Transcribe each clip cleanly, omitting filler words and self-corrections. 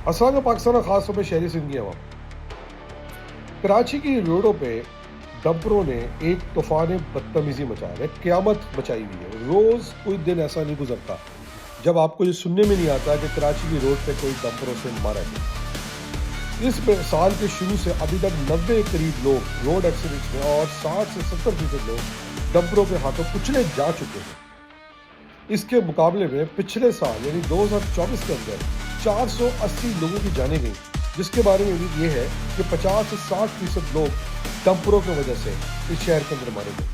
السلام پاکستان اور خاص طور پہ شہری سندھ کی عوام. کراچی کی روڈوں پہ ڈمپروں نے ایک طوفان بدتمیزی مچایا ہے, قیامت مچائی ہوئی ہے. روز کوئی دن ایسا نہیں گزرتا جب آپ کو یہ سننے میں نہیں آتا کہ کراچی کی روڈ پہ کوئی ڈمپروں سے مارا گیا. اس سال کے شروع سے ابھی تک 90 قریب لوگ روڈ ایکسیڈنٹس میں اور 60 سے 70% لوگ ڈمپروں کے ہاتھوں کچلے جا چکے ہیں. اس کے مقابلے میں پچھلے سال یعنی 2024 کے اندر 480 لوگوں کی جانیں گئیں, جس کے بارے میں یہ ہے کہ 50 سے 60% لوگ ڈمپروں کی وجہ سے اس شہر کے اندر مارے گئے.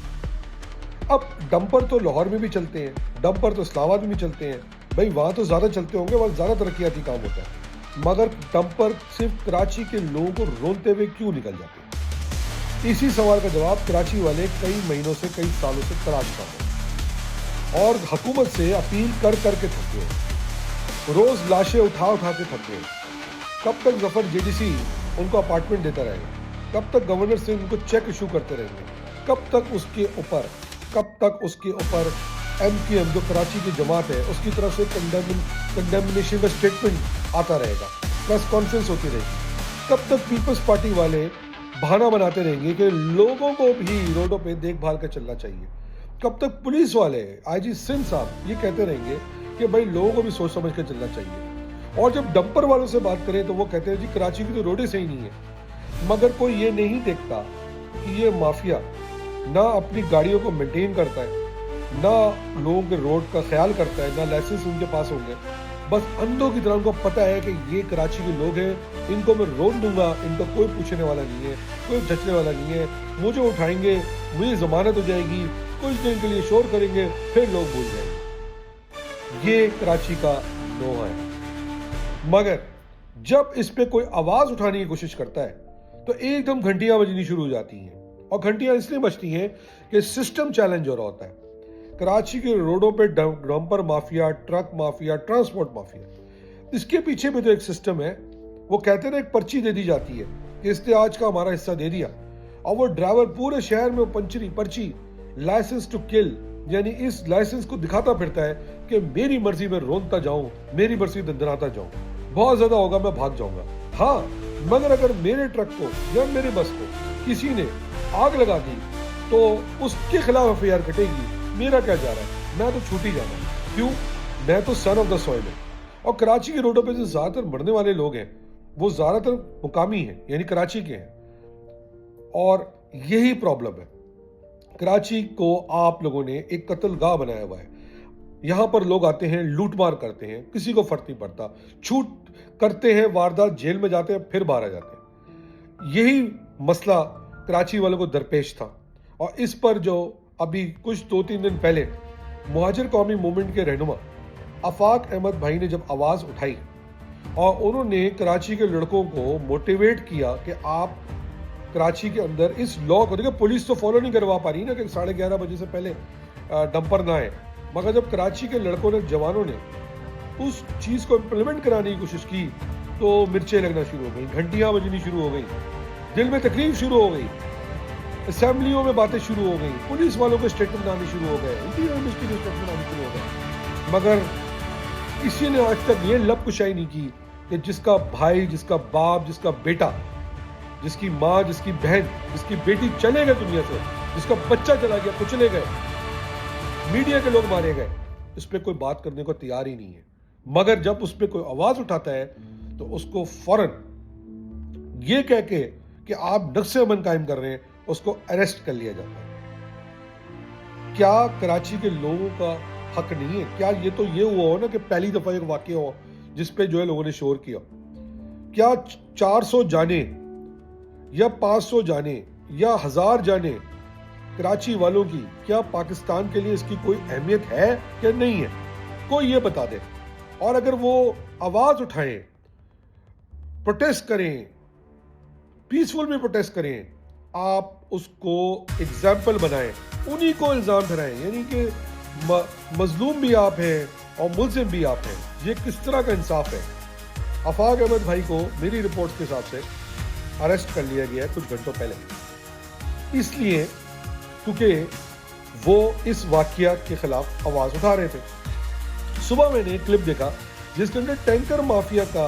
اب ڈمپر تو لاہور میں بھی چلتے ہیں, ڈمپر تو اسلام آباد میں بھی چلتے ہیں, بھائی وہاں تو زیادہ چلتے ہوں گے, وہاں زیادہ ترقیاتی کام ہوتا ہے, مگر ڈمپر صرف کراچی کے لوگوں کو رونتے ہوئے کیوں نکل جاتے ہیں؟ اسی سوال کا جواب کراچی والے کئی مہینوں سے کئی سالوں سے تلاش کر رہے ہیں اور حکومت سے اپیل کر کر کے تھک گئے, روز لاشیں اٹھا کے تھک گئے. کب تک ظفر JDC ان کو اپارٹمنٹ دیتا رہے گا؟ کب تک گورنر سے ان کو چیک ایشو کرتے رہیں گے؟ کب تک اس کے اوپر MQM جو کراچی کی جماعت ہے اس کی طرف سے کنڈیمنیشن کا اسٹیٹمنٹ آتا رہے گا, پریس کانفرنس ہوتی رہے گی؟ کب تک پیپلز پارٹی والے بہانہ بناتے رہیں گے کہ لوگوں کو بھی روڈوں پہ دیکھ بھال کر چلنا چاہیے؟ کب تک پولیس والے IG سندھ صاحب یہ کہتے رہیں گے کہ بھائی لوگوں کو بھی سوچ سمجھ کر چلنا چاہیے؟ اور جب ڈمپر والوں سے بات کریں تو وہ کہتے ہیں جی کراچی کی تو روڈیں صحیح نہیں ہیں. مگر کوئی یہ نہیں دیکھتا کہ یہ مافیا نہ اپنی گاڑیوں کو مینٹین کرتا ہے, نہ لوگوں کے روڈ کا خیال کرتا ہے, نہ لائسنس ان کے پاس ہوں گے. بس اندھوں کی طرح ان کو پتہ ہے کہ یہ کراچی کے لوگ ہیں, ان کو میں روک دوں گا, ان کو کوئی پوچھنے والا نہیں ہے, کوئی جھچنے والا نہیں ہے, مجھے اٹھائیں گے, مجھے ضمانت ہو جائے گی, کچھ دن کے لیے شور کریں گے, پھر لوگ بھول جائیں گے. یہ کراچی کا نوحہ ہے. مگر جب اس پہ کوئی آواز اٹھانے کی کوشش کرتا ہے تو ایک دم گھنٹیاں بجنی شروع ہو جاتی ہیں, اور گھنٹیاں اس لیے بجتی ہیں کہ سسٹم چیلنج ہو رہا ہوتا ہے. کراچی کے روڈوں پہ dumper mafia, truck mafia, transport mafia, اس کے پیچھے بھی تو ایک سسٹم ہے. وہ کہتے ہیں ایک پرچی دے دی جاتی ہے کہ اس نے آج کا ہمارا حصہ دے دیا, اور وہ ڈرائیور پورے شہر میں پرچی لائسنس ٹو کل, یعنی اس لائسنس کو دکھاتا پھرتا ہے کہ میری مرضی میں رونتا جاؤں, میری مرضی دندناتا جاؤں, بہت زیادہ ہوگا میں بھاگ جاؤں گا. ہاں, مگر اگر میرے ٹرک کو یا میرے بس کو کسی نے آگ لگا دی تو اس کے خلاف FIR کٹے گی. میرا کیا جا رہا ہے, میں تو چھوٹ ہی جانا ہوں. کیوں؟ میں تو سن آف دا سوئل ہوں. اور کراچی کے روڈوں پہ جو زیادہ تر مرنے والے لوگ ہیں وہ زیادہ تر مقامی ہیں, یعنی کراچی کے ہیں. اور یہی پرابلم ہے. کراچی کو آپ لوگوں نے ایک قتل گاہ بنایا ہوا ہے. یہاں پر لوگ آتے ہیں, لوٹ مار کرتے ہیں, کسی کو فرق نہیں پڑتا, چھوٹ کرتے ہیں, واردات, جیل میں جاتے ہیں, پھر باہر آ جاتے ہیں. یہی مسئلہ کراچی والوں کو درپیش تھا, اور اس پر جو ابھی کچھ 2-3 دن پہلے مہاجر قومی موومنٹ کے رہنما آفاق احمد بھائی نے جب آواز اٹھائی اور انہوں نے کراچی کے لڑکوں کو موٹیویٹ کیا کہ آپ کراچی کے اندر اس لا کو دیکھیں, پولیس تو فالو نہیں کروا پا رہی نا کہ 11:30 بجے سے پہلے ڈمپر نہ آئے, مگر جب کراچی کے لڑکوں نے, جوانوں نے اس چیز کو امپلیمنٹ کرانے کی کوشش کی تو مرچیں لگنا شروع ہو گئی, گھنٹیاں بجنی شروع ہو گئی, دل میں تکلیف شروع ہو گئی, اسمبلیوں میں باتیں شروع ہو گئی, پولیس والوں کے اسٹیٹمنٹ آنے شروع ہو گئے, انٹیریئر منسٹری کے اسٹیٹمنٹ آنے شروع ہو گئے. مگر کسی نے آج تک یہ لب کشائی نہیں کی کہ جس کا بھائی, جس کا باپ, جس کا بیٹا, جس کی ماں, جس کی بہن, جس کی بیٹی چلے گئے دنیا سے, جس کا بچہ چلا گیا, کچلے گئے, میڈیا کے لوگ مارے گئے, اس پہ کوئی بات کرنے کو تیار ہی نہیں ہے. مگر جب اس پہ کوئی آواز اٹھاتا ہے تو اس کو فوراً یہ کہہ کے کہ آپ نقص امن قائم کر رہے ہیں, اس کو اریسٹ کر لیا جاتا ہے. کیا کراچی کے لوگوں کا حق نہیں ہے؟ کیا یہ تو یہ ہوا ہو نا کہ پہلی دفعہ ایک واقعہ ہو جس پہ جو ہے لوگوں نے شور کیا؟ کیا 400 جانیں یا 500 جانیں یا 1000 جانیں کراچی والوں کی, کیا پاکستان کے لیے اس کی کوئی اہمیت ہے کہ نہیں ہے؟ کوئی یہ بتا دے. اور اگر وہ آواز اٹھائیں, پروٹیسٹ کریں, پیسفل میں پروٹیسٹ کریں, آپ اس کو ایگزامپل بنائیں, انہی کو الزام دھرائیں, یعنی کہ مظلوم بھی آپ ہیں اور ملزم بھی آپ ہیں. یہ کس طرح کا انصاف ہے؟ آفاق احمد بھائی کو میری رپورٹ کے حساب سے اریسٹ کر لیا گیا ہے کچھ گھنٹوں پہلے, اس لیے کیونکہ وہ اس واقعہ کے خلاف آواز اٹھا رہے تھے. صبح میں نے کلپ دیکھا جس کے اندر ٹینکر مافیا کا